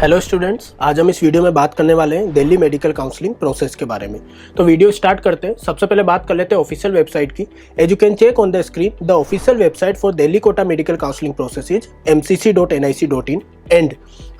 Hello students, आज हम इस वीडियो में बात करने वाले हैं दिल्ली मेडिकल काउंसलिंग प्रोसेस के बारे में। तो वीडियो स्टार्ट करते हैं। सबसे पहले बात कर लेते हैं ऑफिशियल वेबसाइट की। As you can check on the screen, the official website for Delhi quota medical counselling process is mcc.nic.in and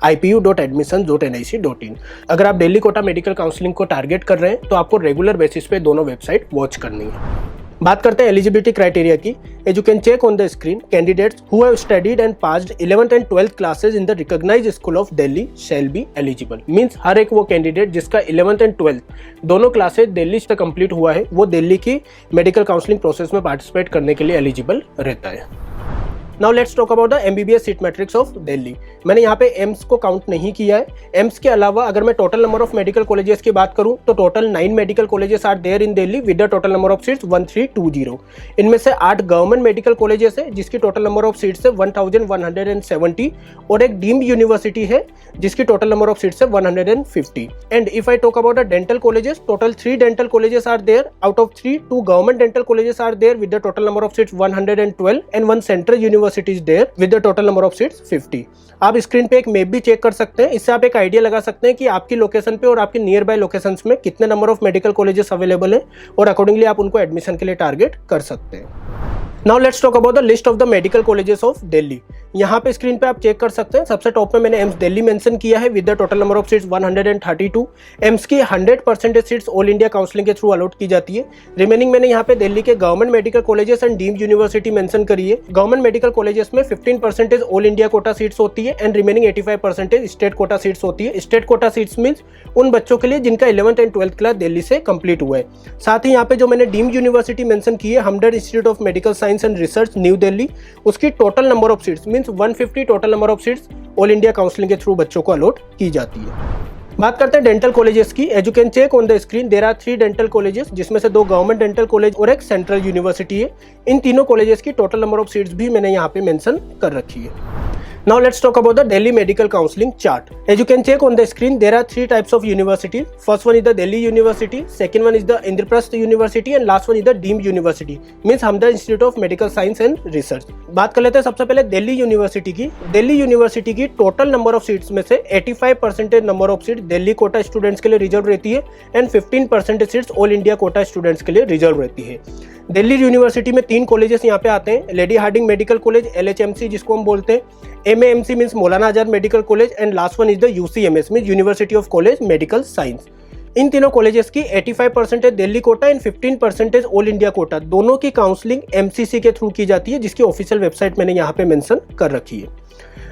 ipu.admissions.nic.in। अगर आप दिल्ली कोटा मेडिकल काउंसलिंग को टारगेट कर रहे हैं तो आपको रेगुलर बेसिस पे दोनों वेबसाइट वॉच करनी है। बात करते हैं एलिजिबिलिटी क्राइटेरिया की। As you can check on the screen, candidates who have studied and passed 11th and 12th classes in the recognised school of Delhi shall be eligible. Means हर एक वो कैंडिडेट जिसका 11th एंड 12th दोनों classes Delhi से complete हुआ है वो दिल्ली की मेडिकल काउंसलिंग प्रोसेस में पार्टिसिपेट करने के लिए एलिजिबल रहता है। Now let's talk about the MBBS seat matrix of Delhi. मैंने यहाँ पे एम्स को काउंट नहीं किया है। एम्स के अलावा अगर मैं total number of medical colleges की बात करूँ तो total 9 medical colleges are there in Delhi with the total number of seats 1320। इनमें से 8 गवर्नमेंट मेडिकल कॉलेजेस है जिसकी टोटल नंबर ऑफ सीट्स है 1170 और एक डीम्ड यूनिवर्सिटी है जिसकी टोटल नंबर ऑफ सीट्स है 150। And if I talk about the dental colleges, total 3 dental colleges are there. Out of 3, 2 government dental colleges are there with the total number of seats 112 and 1 central university is there with the total number of seats 50। आप screen पे एक map भी check कर सकते हैं। इससे आप एक आइडिया लगा सकते हैं कि आपकी लोकेशन पे और आपके नियर बाय लोकेशंस में कितने number of medical colleges available हैं और अकॉर्डिंगली आप उनको एडमिशन के लिए टारगेट कर सकते हैं। Now let's talk about the list of the medical colleges of Delhi. यहाँ पे स्क्रीन पे आप चेक कर सकते हैं। सबसे टॉप में मैंने एम्स दिल्ली मेंशन किया है with the total number of seats 132। AIIMS की 100% सीट्स ऑल इंडिया काउंसलिंग के थ्रू अलॉट की जाती है। रिमेनिंग मैंने यहाँ पे दिल्ली के government medical colleges and deemed university mention करी है। गवर्नमेंट मेडिकल कॉलेजेस में 15% ऑल इंडिया कोटा सीट्स होती है and remaining 85% state quota seats होती है। स्टेट कोटा सीट्स मीन्स उन बच्चों के लिए जिनका 11th and 12th class Delhi से कंप्लीट हुआ है। साथ ही यहाँ पे जो मैंने डीम्ड यूनिवर्सिटी मेंशन की है, Hamdard institute of medical science and research new Delhi, उसकी total number of seats means 150 total number of seats all India counselling के थ्रू बच्चों को अलॉट की जाती है। बात करते हैं डेंटल कॉलेजेस की। As you can check on the screen, there are 3 dental colleges जिसमें से 2 गवर्नमेंट डेंटल कॉलेज और एक सेंट्रल यूनिवर्सिटी है। इन तीनों कॉलेजेस की टोटल नंबर ऑफ सीट्स भी मैंने यहाँ पे मेंशन कर रखी है। Now let's talk about the Delhi Medical Counseling chart. As you can check on the screen, there are 3 types of universities. First one is the Delhi University, second one is the Indraprasth University and last one is the Deemed University. Means Hamdard Institute of Medical Science and Research. बात कर लेते हैं सबसे पहले Delhi university की। Delhi university की total number of seats में से 85% number of seat Delhi quota students के लिए रिजर्व रहती है and 15% seats all India quota students के लिए रिजर्व रहती है। दिल्ली यूनिवर्सिटी में 3 कॉलेजेस यहाँ पे आते हैं। Lady Hardinge medical college, LHMC जिसको हम बोलते हैं, MAMC means Maulana Azad medical college and last one is the UCMS means university of college medical science. इन तीनों कॉलेजेस की 85% Delhi quota and 15% all India quota, दोनों की काउंसलिंग MCC के थ्रू की जाती है जिसकी ऑफिशियल वेबसाइट मैंने यहाँ पे मेंशन कर रखी है।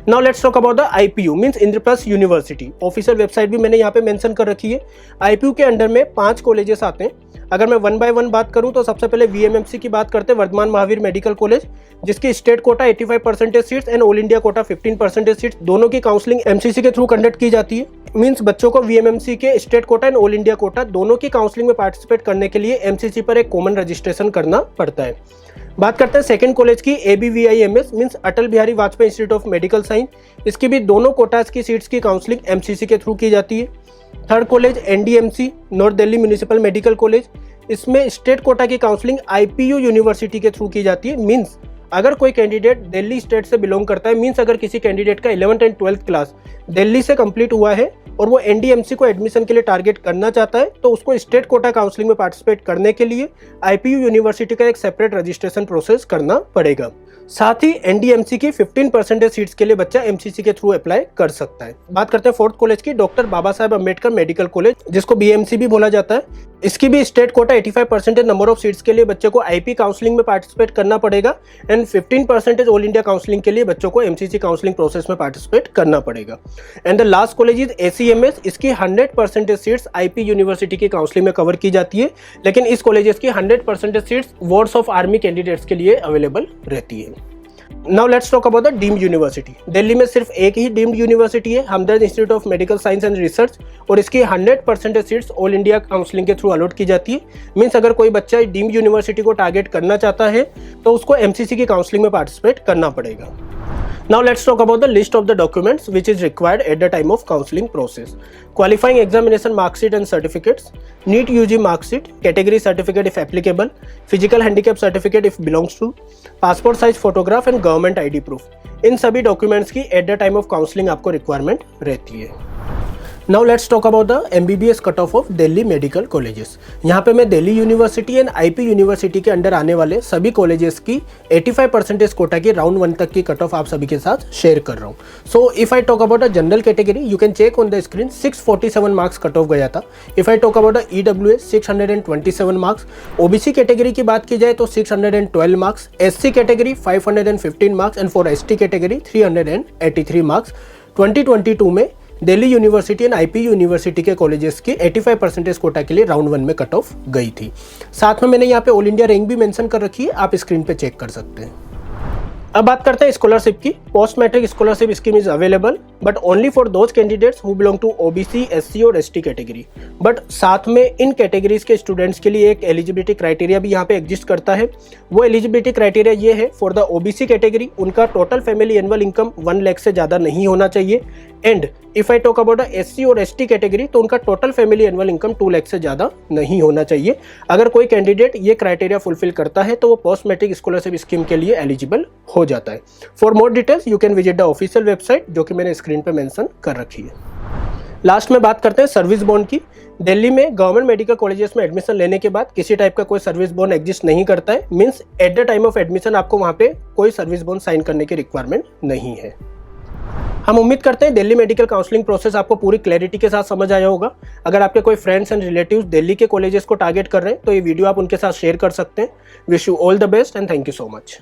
Now let's talk about the IPU means Indraprastha university. Official website भी मैंने यहाँ पे मेंशन कर रखी है। IPU के अंडर में 5 कॉलेजेस आते हैं। अगर मैं 1 बाय 1 बात करूं तो सबसे पहले VMMC की बात करते हैं, वर्धमान महावीर मेडिकल कॉलेज, जिसकी state quota 85% seats and all India Kota 15% seats, दोनों की काउंसलिंग MCC के थ्रू कंडक्ट की जाती है। मींस बच्चों को VMMC के state quota and all India quota दोनों की काउंसलिंग में पार्टिसिपेट करने के लिए MCC पर एक कॉमन रजिस्ट्रेशन करना पड़ता है। बात करते हैं सेकंड कॉलेज की, ABVIMS means Atal Bihari Vajpayee institute of medical science. इसकी भी दोनों कोटास की सीट्स की काउंसलिंग MCC के थ्रू की जाती है। Third college NDMC, north Delhi municipal medical college, इसमें स्टेट कोटा की काउंसलिंग IPU यूनिवर्सिटी के थ्रू की जाती है। मींस अगर कोई कैंडिडेट दिल्ली स्टेट से बिलोंग करता है, मींस अगर किसी कैंडिडेट का 11th and 12th class Delhi से कंप्लीट हुआ है और वो NDMC को एडमिशन के लिए टारगेट करना चाहता है तो उसको स्टेट कोटा काउंसलिंग में पार्टिसिपेट करने के लिए IPU यूनिवर्सिटी का एक सेपरेट रजिस्ट्रेशन प्रोसेस करना पड़ेगा। साथ ही NDMC की 15% सीट्स के लिए बच्चा MCC के थ्रू अप्लाई कर सकता है। बात करते हैं फोर्थ कॉलेज की, doctor Baba Saheb Ambedkar medical college, जिसको BMC भी बोला जाता है। इसकी भी state quota 85% number of seats के लिए बच्चों को IP काउंसलिंग में पार्टिसिपेट करना पड़ेगा एंड 15% ऑल इंडिया काउंसलिंग के लिए बच्चों को MCC काउंसलिंग प्रोसेस में पार्टिसिपेट करना पड़ेगा। And the last college is ACMS। इसकी 100% सीट्स IP यूनिवर्सिटी की काउंसलिंग में कवर की जाती है, लेकिन इस कॉलेजेस की 100% seats wards of army candidates के लिए अवेलेबल रहती है। Now let's talk about the deemed university. Delhi में सिर्फ एक ही डीम्ड यूनिवर्सिटी है, Hamdard institute of medical science and research, और इसकी 100% सीट्स ऑल इंडिया काउंसलिंग के थ्रू अलॉट की जाती है। मींस अगर कोई बच्चा डीम्ड यूनिवर्सिटी को टारगेट करना चाहता है तो उसको MCC की काउंसलिंग में पार्टिसिपेट करना पड़ेगा। Now let's talk about the list of the documents which is required at the time of counseling process. Qualifying examination mark sheet and certificates, NEET UG mark sheet, category certificate if applicable, physical handicap certificate if belongs to, passport size photograph and government ID proof. इन सभी documents की at the time of counselling आपको requirement रहती है। Now let's talk about the MBBS cut off Delhi medical colleges. यहाँ पे मैं Delhi university and IP university के under आने वाले सभी कॉलेजेस की 85% कोटा की राउंड 1 तक की कट ऑफ आप सभी के साथ शेयर कर रहा हूँ। So if I talk about a general category, you can check on the screen 647 marks cut off गया था। If I talk about EWS 627 marks, OBC category की बात की जाए तो 612 marks, SC category 515 marks and for ST category 383 marks. 2022 में Delhi university and IP university के colleges की 85% कोटा के लिए राउंड 1 में कट ऑफ गई थी। साथ में मैंने यहाँ पे ऑल इंडिया रैंक भी मेंशन कर रखी है, आप स्क्रीन पे चेक कर सकते हैं। अब बात करते हैं स्कॉलरशिप की। Post matric scholarship scheme is available but only for those candidates who belong to OBC, SC और ST कैटेगरी। बट साथ में इन कैटेगरीज के स्टूडेंट्स के लिए एक एलिजिबिलिटी क्राइटेरिया भी यहाँ पे एग्जिस्ट करता है। वो एलिजिबिलिटी क्राइटेरिया ये है, फॉर द OBC कैटेगरी उनका total family annual income 1 lakh से ज़्यादा नहीं होना चाहिए। And if I talk about SC और ST कैटेगरी तो उनका total family annual income 2 lakh से ज़्यादा नहीं होना चाहिए। अगर कोई कैंडिडेट ये क्राइटेरिया फुलफिल करता है तो वो पोस्ट मैट्रिक स्कॉलरशिप स्कीम के लिए एलिजिबल हो जाता है। For more details you can visit the official website जो कि मैंने स्क्रीन पे मेंशन कर रखी है। लास्ट में बात करते हैं सर्विस बॉन्ड की। दिल्ली में गवर्नमेंट मेडिकल कॉलेजेस में एडमिशन लेने के बाद किसी टाइप का कोई सर्विस बॉन्ड एग्जिस्ट नहीं करता है। Means at the time of admission आपको वहाँ पे कोई सर्विस बॉन्ड साइन करने की रिक्वायरमेंट नहीं है। हम उम्मीद करते हैं दिल्ली मेडिकल काउंसलिंग प्रोसेस आपको पूरी क्लैरिटी के साथ समझ आया होगा। अगर आपके कोई फ्रेंड्स एंड रिलेटिव्स दिल्ली के कॉलेजेस को टारगेट कर रहे हैं तो ये वीडियो आप उनके साथ शेयर कर सकते हैं। Wish you all the best and thank you so much.